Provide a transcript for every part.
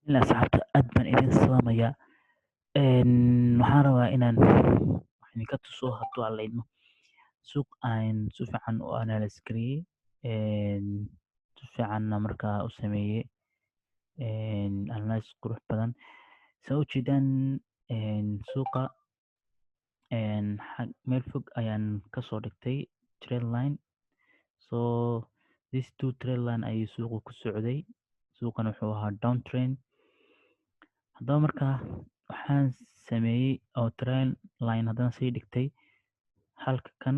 ilaa asxaabta aad baan idin salaamayaa. Waxaan rabaa inaan wax idinka tuso hadduu alla idmo suuq aan si fiican u analyse gareeyey, si fiicanna markaa u sameeyey analyse qurux badan. Saa u jeedaan suuqa meel fog ayaan kasoo dhigtay trend line. So this two trend line ayuu suuqu ku socday. Suuqan wuxuu ahaa downtrend. haddaba markaa waxaan sameeyey oo trend line haddana sii dhigtay halka kan,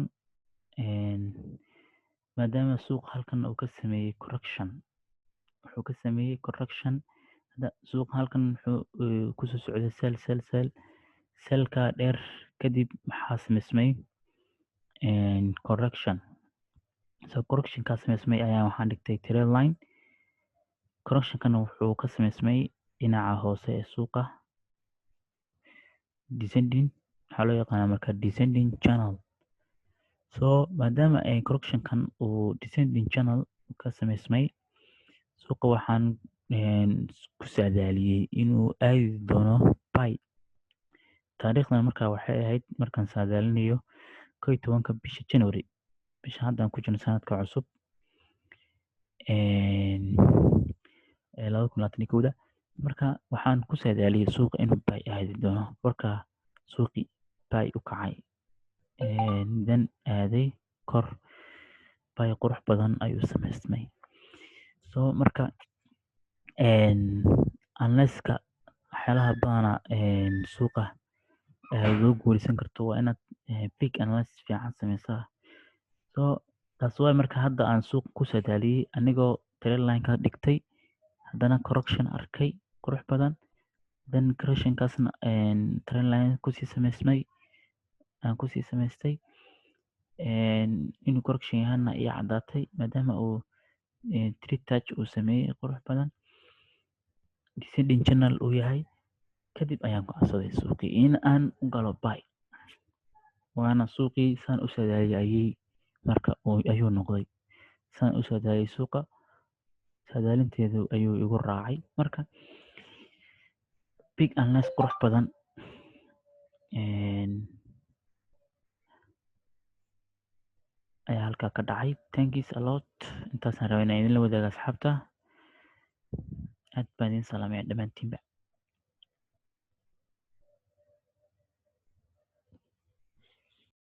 maadaama suuq halkan uu ka sameeyey correction, wuxuu ka sameeyey correction. Suuq halkan wuxuu kusoo socday selka dheer, kadib maxaa sameysmay correction. So correctionkaa sameysmay ayaa waxaan dhigtay trend line. Correctionkana wuxuu ka sameysmay dhinaca hoose ee suuqa, descending waxaa loo yaqaanaa marka descending channel. So maadaama correctionkan uu descending channel ka sameysmay, suuqa waxaan ku saadaaliyey inuu aadi doono buy. Taariikhdan markaa waxay ahayd markaan saadaalinayo 11 bisha January, bisha haddaan ku jirno sanadka cusub 2021. Marka waxaan ku saadaaliyey suuqa inuu buy aadi doono. Marka suuqii buy u kacay, dan aaday kor, buy qurux badan ayuu sameysmay. So marka analyska waxyaalaha badana suuqa loo guuleysan karto waa inaad big analysis fiican sameysaa. So taas waa marka hadda aan suuq ku saadaaliyey anigoo trend line ka dhigtay, haddana correction arkay qurux badan, then correctionkaasna trend line kusii samaystay inuu correction yahana iyo caddaatay maadaama uu three touch uu sameeyey qurux badan, descending channel uu yahay. Kadib ayaan go'aansaday suuqii in aan u galo buy, waana suuqii saan u saadaaliyey ayuu noqday. Saan u saadaaliyey suuqa, saadaalinteedu ayuu igu raacay. Marka big analysis qurux badan ayaa halkaa ka dhacay. Thank you a lot. Intaasaan rabaa inaan idinla wadaago asxaabta. Aad baan idin salaamaya dhammaantiinba.